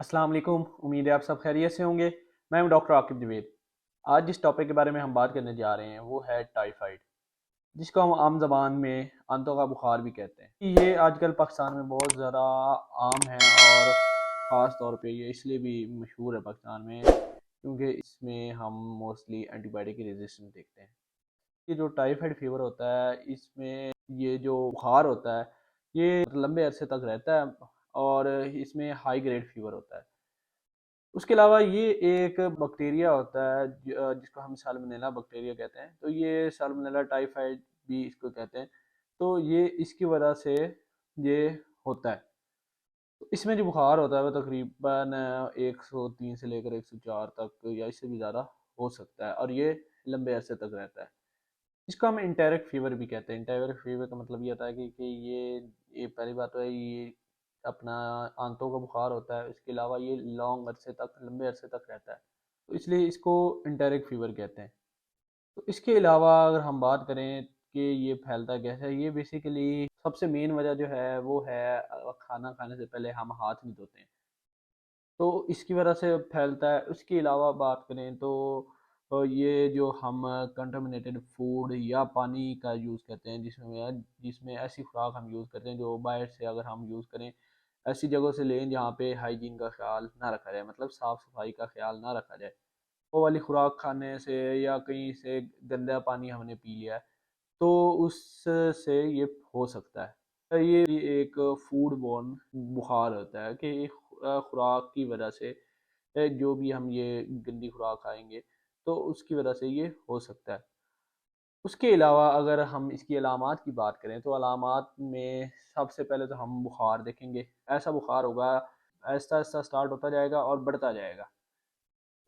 अस्सलाम वालेकुम। उम्मीद है आप सब खैरियत से होंगे। मैं हूं डॉक्टर आकिब जवेद। आज जिस टॉपिक के बारे में हम बात करने जा रहे हैं वो है टाइफाइड, जिसको हम आम ज़बान में आंतों का बुखार भी कहते हैं। ये आजकल पाकिस्तान में बहुत ज़्यादा आम है और ख़ास तौर पे ये इसलिए भी मशहूर है पाकिस्तान में क्योंकि इसमें हम मोस्टली एंटीबायोटिक की रेजिस्टेंस देखते हैं। ये जो टाइफाइड फीवर होता है इसमें ये जो बुखार होता है ये लंबे अरसे तक रहता है और इसमें हाई ग्रेड फीवर होता है। उसके अलावा ये एक बैक्टीरिया होता है जिसको हम साल्मोनेला बैक्टीरिया कहते हैं। तो ये साल्मोनेला टाइफाइड भी इसको कहते हैं। तो ये इसकी वजह से ये होता है। तो इसमें जो बुखार होता है वो तकरीबन 103 से लेकर 104 तक या इससे भी ज़्यादा हो सकता है और ये लंबे अरसे तक रहता है। इसको हम इंटेरिक फीवर भी कहते हैं। इंटेरिक फीवर का मतलब ये होता है कि ये पहली बात तो है ये अपना आंतों का बुखार होता है। इसके अलावा ये लॉन्ग अरसे तक लंबे अरसे तक रहता है, तो इसलिए इसको इंटेरिक फीवर कहते हैं। तो इसके अलावा अगर हम बात करें कि ये फैलता कैसे है, ये बेसिकली सबसे मेन वजह जो है वो है खाना खाने से पहले हम हाथ नहीं धोते हैं, तो इसकी वजह से फैलता है। उसके अलावा बात करें तो ये जो हम कंटामिनेटेड फूड या पानी का यूज़ करते हैं जिसमें जिसमें ऐसी खुराक हम यूज़ करते हैं जो बाहर से अगर हम यूज़ करें, ऐसी जगहों से लें जहाँ पे हाइजीन का ख्याल ना रखा जाए, मतलब साफ़ सफाई का ख्याल ना रखा जाए। वो वाली खुराक खाने से या कहीं से गंदा पानी हमने पी लिया है तो उससे ये हो सकता है। ये भी एक फूड बॉर्न बुखार होता है कि खुराक की वजह से जो भी हम ये गंदी खुराक खाएंगे तो उसकी वजह से ये हो सकता है। उसके अलावा अगर हम इसकी अलामात की बात करें तो अलामात में सबसे पहले तो हम बुखार देखेंगे। ऐसा बुखार होगा, आहिस्ता आहिस्ता स्टार्ट होता जाएगा और बढ़ता जाएगा।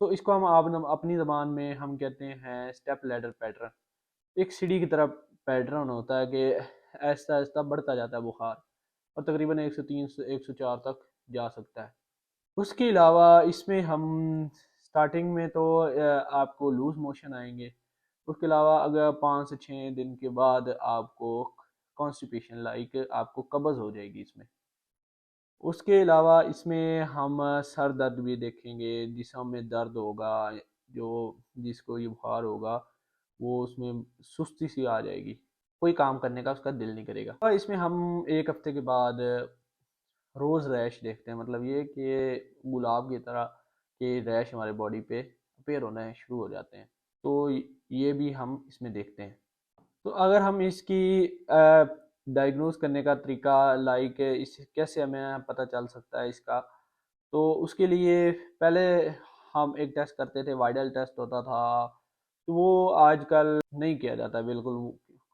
तो इसको हम अपनी ज़बान में हम कहते हैं स्टेप लैडर पैटर्न। एक सीढ़ी की तरह पैटर्न होता है कि आहिस्ता आहिस्ता बढ़ता जाता है बुखार और तकरीबन 103 से 104 तक जा सकता है। उसके अलावा इसमें हम स्टार्टिंग में तो आपको लूज़ मोशन आएंगे। उसके अलावा अगर 5 से 6 दिन के बाद आपको कॉन्स्टिपेशन लाइक आपको कब्ज़ हो जाएगी इसमें। उसके अलावा इसमें हम सर दर्द भी देखेंगे, जिस्म में दर्द होगा, जो जिसको ये बुखार होगा वो उसमें सुस्ती सी आ जाएगी, कोई काम करने का उसका दिल नहीं करेगा। और इसमें हम 1 हफ्ते के बाद रोज़ रैश देखते हैं, मतलब ये कि गुलाब की तरह के रैश हमारे बॉडी पे अपीयर होना शुरू हो जाते हैं। तो ये भी हम इसमें देखते हैं। तो अगर हम इसकी डायग्नोज करने का तरीका लाइक इस कैसे हमें पता चल सकता है इसका, तो उसके लिए पहले हम एक टेस्ट करते थे, वाइडल टेस्ट होता था। तो वो आजकल नहीं किया जाता बिल्कुल,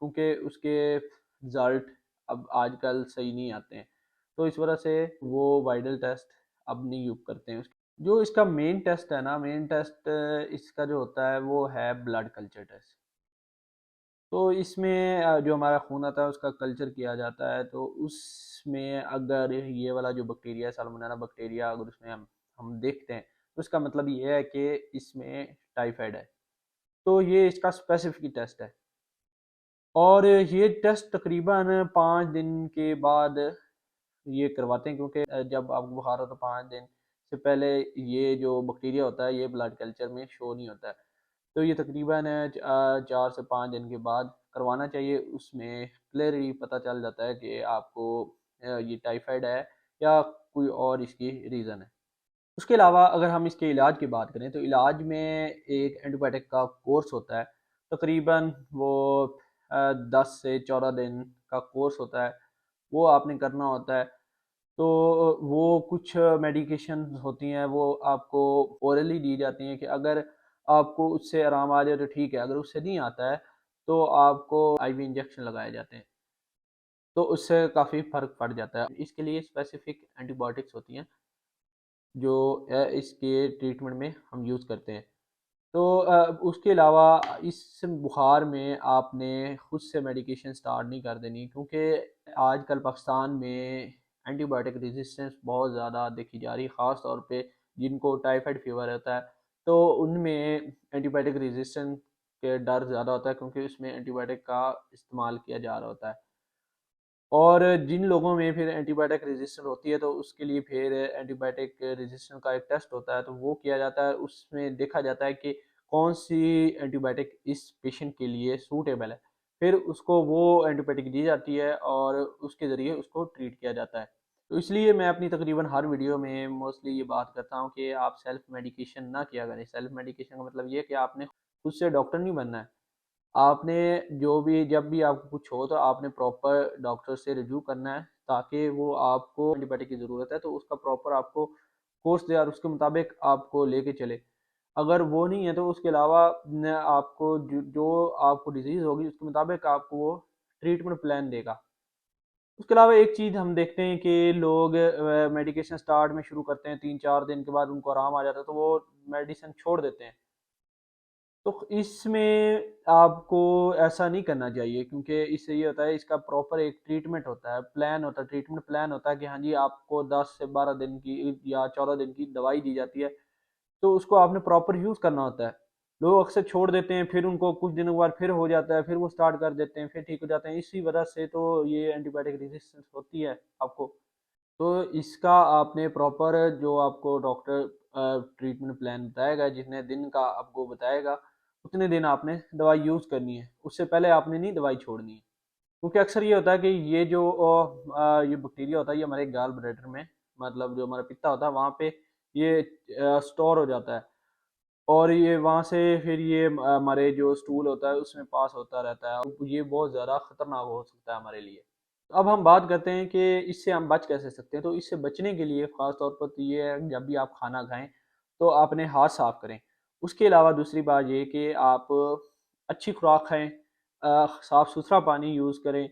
क्योंकि उसके रिजल्ट अब आजकल सही नहीं आते हैं। तो इस वजह से वो वाइडल टेस्ट अब नहीं यूज करते हैं। जो इसका मेन टेस्ट है ना, मेन टेस्ट इसका जो होता है वो है ब्लड कल्चर टेस्ट। तो इसमें जो हमारा खून आता है उसका कल्चर किया जाता है। तो उसमें अगर ये वाला जो बैक्टीरिया है साल्मोनेला बैक्टीरिया अगर उसमें हम देखते हैं तो इसका मतलब ये है कि इसमें टाइफाइड है। तो ये इसका स्पेसिफिक टेस्ट है और ये टेस्ट तकरीबन 5 दिन के बाद ये करवाते हैं, क्योंकि जब आपको बुखार हो तो 5 दिन से पहले ये जो बैक्टीरिया होता है ये ब्लड कल्चर में शो नहीं होता है। तो ये तकरीबन 4 से 5 दिन के बाद करवाना चाहिए। उसमें क्लियरली पता चल जाता है कि आपको ये टाइफाइड है या कोई और इसकी रीज़न है। उसके अलावा अगर हम इसके इलाज की बात करें तो इलाज में एक एंटीबायोटिक का कोर्स होता है। तकरीबन वो 10 से 14 दिन का कोर्स होता है, वो आपने करना होता है। तो वो कुछ मेडिकेशन होती हैं वो आपको ओरली दी जाती हैं कि अगर आपको उससे आराम आ जाए तो ठीक है, अगर उससे नहीं आता है तो आपको आईवी इंजेक्शन लगाए जाते हैं। तो उससे काफ़ी फ़र्क पड़ जाता है। इसके लिए स्पेसिफिक एंटीबायोटिक्स होती हैं जो इसके ट्रीटमेंट में हम यूज़ करते हैं। तो उसके अलावा इस बुखार में आपने खुद से मेडिकेशन स्टार्ट नहीं कर देनी, क्योंकि आजकल पाकिस्तान में एंटीबायोटिक रेजिस्टेंस बहुत ज़्यादा देखी जा रही है, ख़ास तौर पे जिनको टाइफाइड फीवर होता है तो उनमें एंटीबायोटिक रेजिस्टेंस के डर ज़्यादा होता है, क्योंकि उसमें एंटीबायोटिक का इस्तेमाल किया जा रहा होता है। और जिन लोगों में फिर एंटीबायोटिक रेजिस्टेंस होती है तो उसके लिए फिर एंटीबायोटिक रेजिस्टेंस का एक टेस्ट होता है, तो वो किया जाता है। उसमें देखा जाता है कि कौन सी एंटीबायोटिक इस पेशेंट के लिए सूटेबल है, फिर उसको वो एंटीबायोटिक दी जाती है और उसके ज़रिए उसको ट्रीट किया जाता है। तो इसलिए मैं अपनी तकरीबन हर वीडियो में मोस्टली ये बात करता हूँ कि आप सेल्फ मेडिकेशन ना किया करें। सेल्फ मेडिकेशन का मतलब ये है कि आपने खुद से डॉक्टर नहीं बनना है। आपने जो भी जब भी आपको कुछ हो तो आपने प्रॉपर डॉक्टर से रिव्यू करना है, ताकि वो आपको एंटीबायोटिक की ज़रूरत है तो उसका प्रॉपर आपको कोर्स दे और उसके मुताबिक आपको लेके चले। अगर वो नहीं है तो उसके अलावा न आपको जो आपको डिजीज़ होगी उसके मुताबिक आपको वो ट्रीटमेंट प्लान देगा। उसके अलावा एक चीज़ हम देखते हैं कि लोग मेडिकेशन स्टार्ट में शुरू करते हैं, 3-4 दिन के बाद उनको आराम आ जाता है तो वो मेडिसिन छोड़ देते हैं। तो इसमें आपको ऐसा नहीं करना चाहिए, क्योंकि इससे ये होता है, इसका प्रॉपर एक ट्रीटमेंट होता है, प्लान होता है, ट्रीटमेंट प्लान होता है कि हाँ जी आपको 10 से 12 दिन की या 14 दिन की दवाई दी जाती है, तो उसको आपने प्रॉपर यूज़ करना होता है। लोग अक्सर छोड़ देते हैं, फिर उनको कुछ दिनों के बाद फिर हो जाता है, फिर वो स्टार्ट कर देते हैं, फिर ठीक हो जाते हैं। इसी वजह से तो ये एंटीबायोटिक रेजिस्टेंस होती है आपको। तो इसका आपने प्रॉपर जो आपको डॉक्टर ट्रीटमेंट प्लान बताएगा, जितने दिन का आपको बताएगा, उतने दिन आपने दवाई यूज़ करनी है। उससे पहले आपने नहीं दवाई छोड़नी है। क्योंकि अक्सर ये होता है कि ये जो ये बैक्टीरिया होता है, ये हमारे गाल ब्लैडर में, मतलब जो हमारा पित्ता होता है, वहाँ पे ये स्टोर हो जाता है और ये वहाँ से फिर ये हमारे जो स्टूल होता है उसमें पास होता रहता है और ये बहुत ज़्यादा खतरनाक हो सकता है हमारे लिए। अब हम बात करते हैं कि इससे हम बच कैसे सकते हैं। तो इससे बचने के लिए ख़ास तौर पर तो ये है, जब भी आप खाना खाएं तो अपने हाथ साफ करें। उसके अलावा दूसरी बात ये कि आप अच्छी खुराक खाएं, साफ़ सुथरा पानी यूज़ करें।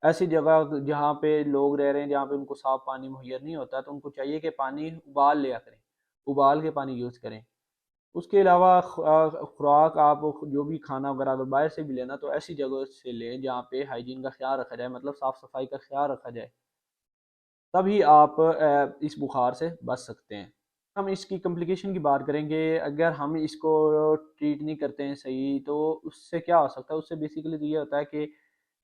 ऐसी जगह जहाँ पे लोग रह रहे हैं, जहाँ पे उनको साफ़ पानी मुहैया नहीं होता, तो उनको चाहिए कि पानी उबाल लिया करें, उबाल के पानी यूज़ करें। उसके अलावा खुराक आप जो भी खाना वगैरह अगर बाहर से भी लेना तो ऐसी जगह से लें जहाँ पे हाइजीन का ख्याल रखा जाए, मतलब साफ़ सफाई का ख्याल रखा जाए। तभी आप इस बुखार से बच सकते हैं। हम इसकी कॉम्प्लिकेशन की बात करेंगे। अगर हम इसको ट्रीट नहीं करते हैं सही तो उससे क्या हो सकता है, उससे बेसिकली तो ये होता है कि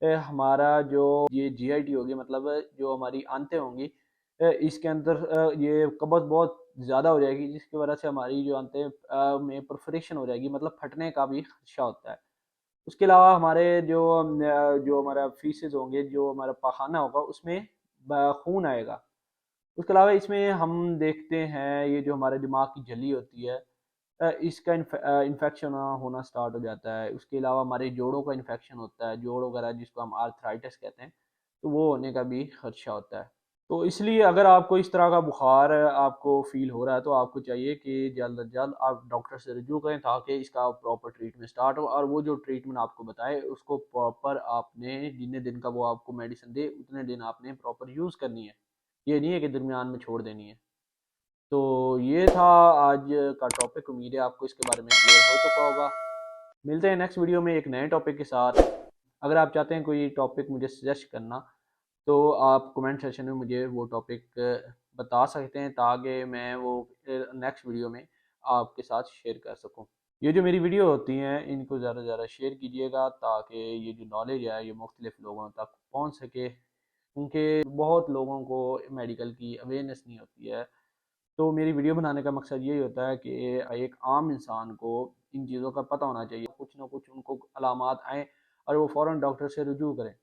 हमारा जो ये जीआईटी होगी, मतलब जो हमारी आंतें होंगी, इसके अंदर ये कब्ज़ बहुत ज़्यादा हो जाएगी, जिसकी वजह से हमारी जो आंतें में परफोरेशन हो जाएगी, मतलब फटने का भी खदशा होता है। उसके अलावा हमारे जो हमारा फीसेस होंगे, जो हमारा पाखाना होगा, उसमें खून आएगा। उसके अलावा इसमें हम देखते हैं ये जो हमारे दिमाग की झिल्ली होती है, इसका इन्फेक्शन होना स्टार्ट हो जाता है। उसके अलावा हमारे जोड़ों का इन्फेक्शन होता है, जोड़ वगैरह जिसको हम आर्थराइटिस कहते हैं, तो वो होने का भी खदशा होता है। तो इसलिए अगर आपको इस तरह का बुखार आपको फ़ील हो रहा है तो आपको चाहिए कि जल्द अज जल्द आप डॉक्टर से रिव्यू करें, ताकि इसका प्रॉपर ट्रीटमेंट स्टार्ट हो और वो जो ट्रीटमेंट आपको बताए उसको प्रॉपर आपने जितने दिन का वो आपको मेडिसिन दे उतने दिन आपने प्रॉपर यूज़ करनी है। ये नहीं है कि दरमियान में छोड़ देनी है। तो ये था आज का टॉपिक। उम्मीद है आपको इसके बारे में क्लियर हो चुका होगा। मिलते हैं नेक्स्ट वीडियो में एक नए टॉपिक के साथ। अगर आप चाहते हैं कोई टॉपिक मुझे सजेस्ट करना, तो आप कमेंट सेक्शन में मुझे वो टॉपिक बता सकते हैं, ताकि मैं वो नेक्स्ट वीडियो में आपके साथ शेयर कर सकूं। ये जो मेरी वीडियो होती हैं इनको ज़्यादा से ज़्यादा शेयर कीजिएगा, ताकि ये जो नॉलेज है ये मुख्तलिफ लोगों तक पहुंच सके, क्योंकि बहुत लोगों को मेडिकल की अवेयरनेस नहीं होती है। तो मेरी वीडियो बनाने का मकसद यही होता है कि एक आम इंसान को इन चीज़ों का पता होना चाहिए, कुछ ना कुछ उनको अलामात आएँ और वो फ़ौरन डॉक्टर से रुजू करें।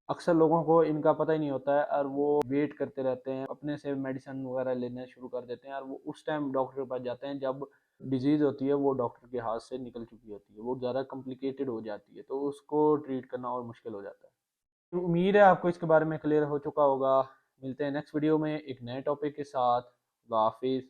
अक्सर लोगों को इनका पता ही नहीं होता है और वो वेट करते रहते हैं, अपने से मेडिसिन वगैरह लेना शुरू कर देते हैं और वो उस टाइम डॉक्टर के पास जाते हैं जब डिजीज़ होती है वो डॉक्टर के हाथ से निकल चुकी होती है, वो ज़्यादा कॉम्प्लिकेटेड हो जाती है, तो उसको ट्रीट करना और मुश्किल हो जाता है। तो उम्मीद है आपको इसके बारे में क्लियर हो चुका होगा। मिलते हैं नेक्स्ट वीडियो में एक नए टॉपिक के साथ। अल्लाह हाफिज़।